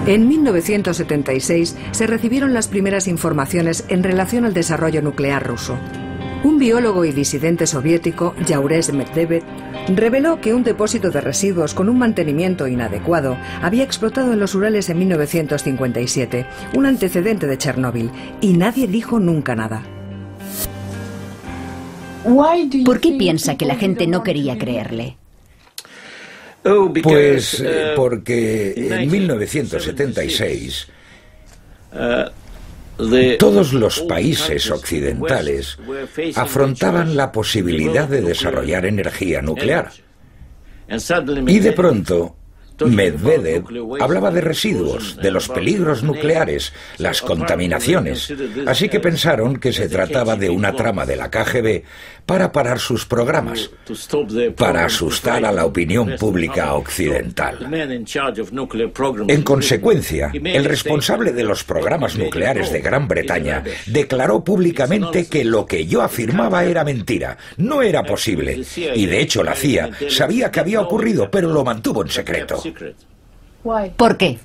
En 1976 se recibieron las primeras informaciones en relación al desarrollo nuclear ruso. Un biólogo y disidente soviético, Yaures Medvedev, reveló que un depósito de residuos con un mantenimiento inadecuado había explotado en los Urales en 1957, un antecedente de Chernóbil, y nadie dijo nunca nada. ¿Por qué piensa que la gente no quería creerle? Pues porque en 1976 todos los países occidentales afrontaban la posibilidad de desarrollar energía nuclear. Y de pronto, Medvedev hablaba de residuos, de los peligros nucleares, las contaminaciones, así que pensaron que se trataba de una trama de la KGB para parar sus programas, para asustar a la opinión pública occidental. En consecuencia, el responsable de los programas nucleares de Gran Bretaña declaró públicamente que lo que yo afirmaba era mentira, no era posible, y de hecho la CIA sabía que había ocurrido, pero lo mantuvo en secreto. ¿Por qué?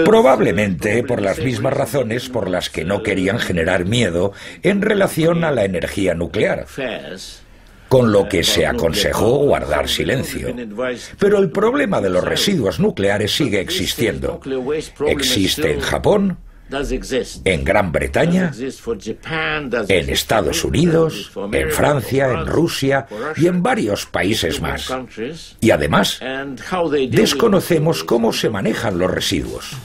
Probablemente por las mismas razones por las que no querían generar miedo en relación a la energía nuclear, con lo que se aconsejó guardar silencio. Pero el problema de los residuos nucleares sigue existiendo. Existe en Japón, en Gran Bretaña, en Estados Unidos, en Francia, en Rusia y en varios países más. Y además, desconocemos cómo se manejan los residuos.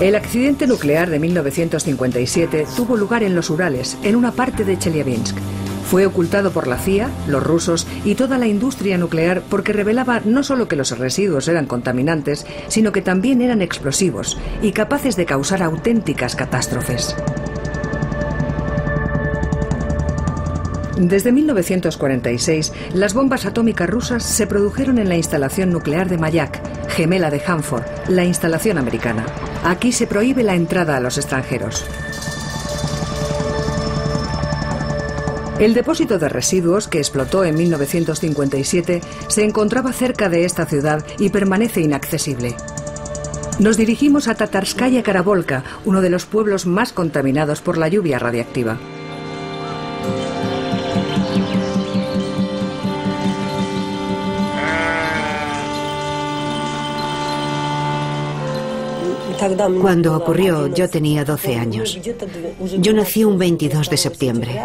El accidente nuclear de 1957 tuvo lugar en los Urales, en una parte de Chelyabinsk. Fue ocultado por la CIA, los rusos y toda la industria nuclear porque revelaba no solo que los residuos eran contaminantes, sino que también eran explosivos y capaces de causar auténticas catástrofes. Desde 1946, las bombas atómicas rusas se produjeron en la instalación nuclear de Mayak, gemela de Hanford, la instalación americana. Aquí se prohíbe la entrada a los extranjeros. El depósito de residuos, que explotó en 1957, se encontraba cerca de esta ciudad y permanece inaccesible. Nos dirigimos a Tatarskaya Karavolka, uno de los pueblos más contaminados por la lluvia radiactiva. Cuando ocurrió, yo tenía 12 años. Yo nací un 22 de septiembre.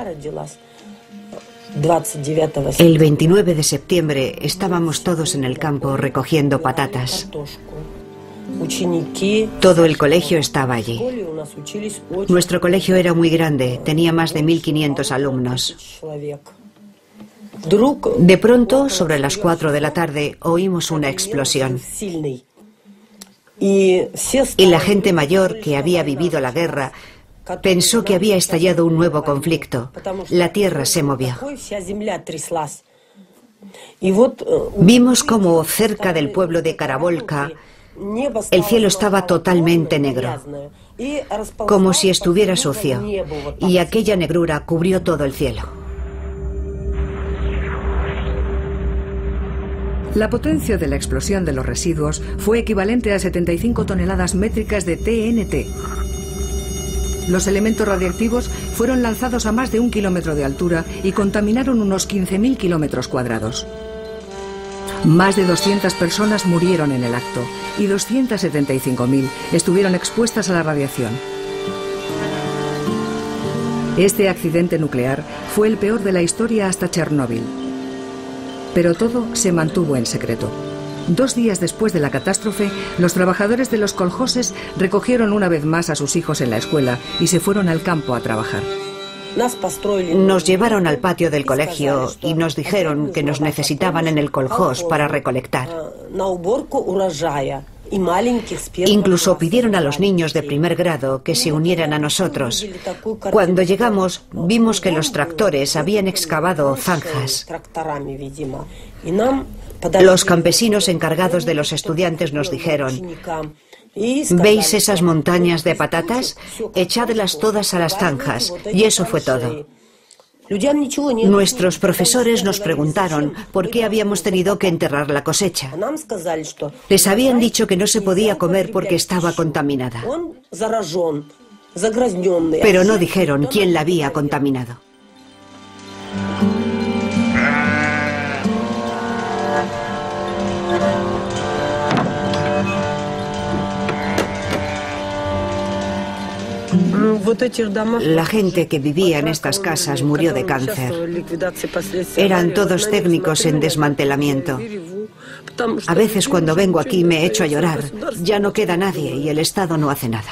El 29 de septiembre estábamos todos en el campo recogiendo patatas. Todo el colegio estaba allí. Nuestro colegio era muy grande, tenía más de 1500 alumnos. De pronto, sobre las 4 de la tarde, oímos una explosión. Y la gente mayor que había vivido la guerra pensó que había estallado un nuevo conflicto. La tierra se movió. Vimos como cerca del pueblo de Karavolka el cielo estaba totalmente negro, como si estuviera sucio, y aquella negrura cubrió todo el cielo. La potencia de la explosión de los residuos fue equivalente a 75 toneladas métricas de TNT. Los elementos radiactivos fueron lanzados a más de 1 kilómetro de altura y contaminaron unos 15.000 kilómetros cuadrados. Más de 200 personas murieron en el acto y 275.000 estuvieron expuestas a la radiación. Este accidente nuclear fue el peor de la historia hasta Chernóbil. Pero todo se mantuvo en secreto. 2 días después de la catástrofe, los trabajadores de los koljoses recogieron una vez más a sus hijos en la escuela y se fueron al campo a trabajar. Nos llevaron al patio del colegio y nos dijeron que nos necesitaban en el koljós para recolectar. Incluso pidieron a los niños de primer grado que se unieran a nosotros. Cuando llegamos, vimos que los tractores habían excavado zanjas. Los campesinos encargados de los estudiantes nos dijeron: ¿veis esas montañas de patatas? Echadlas todas a las zanjas. Y eso fue todo. Nuestros profesores nos preguntaron por qué habíamos tenido que enterrar la cosecha. Les habían dicho que no se podía comer porque estaba contaminada. Pero no dijeron quién la había contaminado. La gente que vivía en estas casas murió de cáncer. Eran todos técnicos en desmantelamiento. A veces cuando vengo aquí me echo a llorar. Ya no queda nadie y el Estado no hace nada.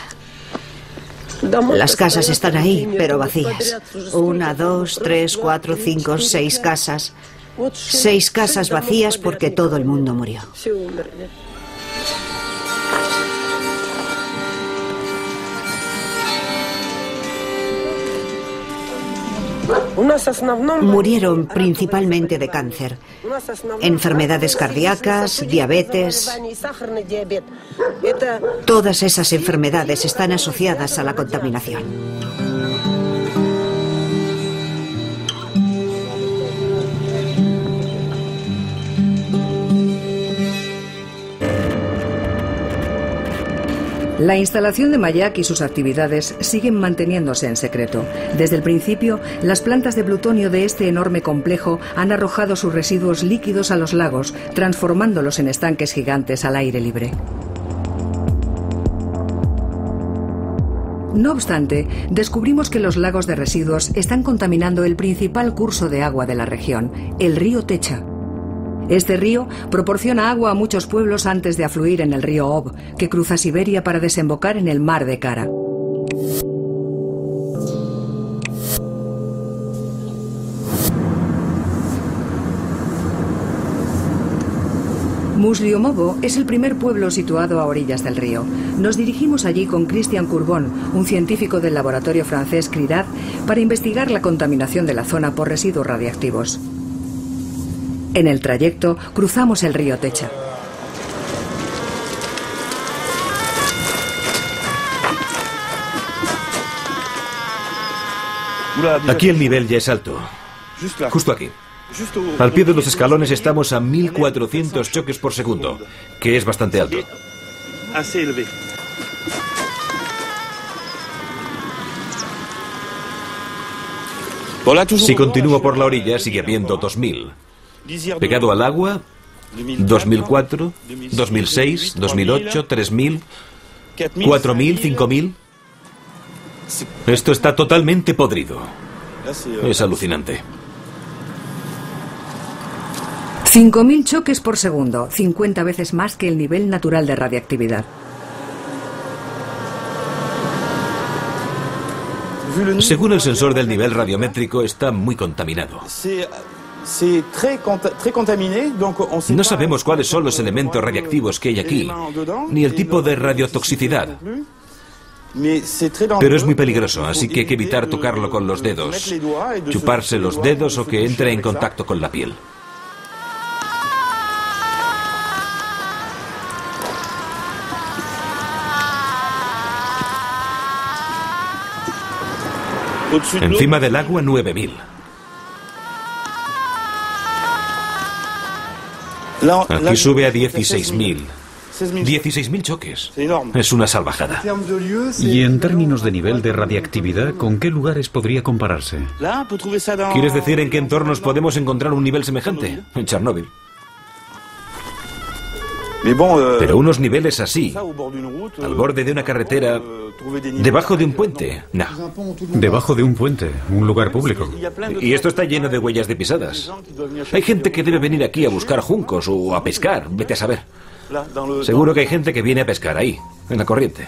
Las casas están ahí, pero vacías. 1, 2, 3, 4, 5, 6 casas. 6 casas vacías porque todo el mundo murió. Murieron principalmente de cáncer, enfermedades cardíacas, diabetes. Todas esas enfermedades están asociadas a la contaminación. La instalación de Mayak y sus actividades siguen manteniéndose en secreto. Desde el principio, las plantas de plutonio de este enorme complejo han arrojado sus residuos líquidos a los lagos, transformándolos en estanques gigantes al aire libre. No obstante, descubrimos que los lagos de residuos están contaminando el principal curso de agua de la región, el río Techa. Este río proporciona agua a muchos pueblos antes de afluir en el río Ob, que cruza Siberia para desembocar en el mar de Kara. Musliomovo es el primer pueblo situado a orillas del río. Nos dirigimos allí con Christian Courbon, un científico del laboratorio francés CRIDAD, para investigar la contaminación de la zona por residuos radiactivos. En el trayecto cruzamos el río Techa. Aquí el nivel ya es alto. Justo aquí. Al pie de los escalones estamos a 1400 choques por segundo, que es bastante alto. Si continúo por la orilla, sigue habiendo 2000. Pegado al agua, 2004, 2006, 2008, 3000, 4000, 5000. Esto está totalmente podrido. Es alucinante. 5000 choques por segundo, 50 veces más que el nivel natural de radiactividad. Según el sensor del nivel radiométrico, está muy contaminado. No sabemos cuáles son los elementos radiactivos que hay aquí, ni el tipo de radiotoxicidad. Pero es muy peligroso, así que hay que evitar tocarlo con los dedos, chuparse los dedos o que entre en contacto con la piel. Encima del agua, 9000. Aquí sube a 16.000. 16.000 choques. Es una salvajada. Y en términos de nivel de radiactividad, ¿con qué lugares podría compararse? ¿Quieres decir en qué entornos podemos encontrar un nivel semejante? En Chernóbil. Pero unos niveles así, al borde de una carretera, debajo de un puente, no. Debajo de un puente, un lugar público. Y esto está lleno de huellas de pisadas. Hay gente que debe venir aquí a buscar juncos o a pescar, vete a saber. Seguro que hay gente que viene a pescar ahí, en la corriente.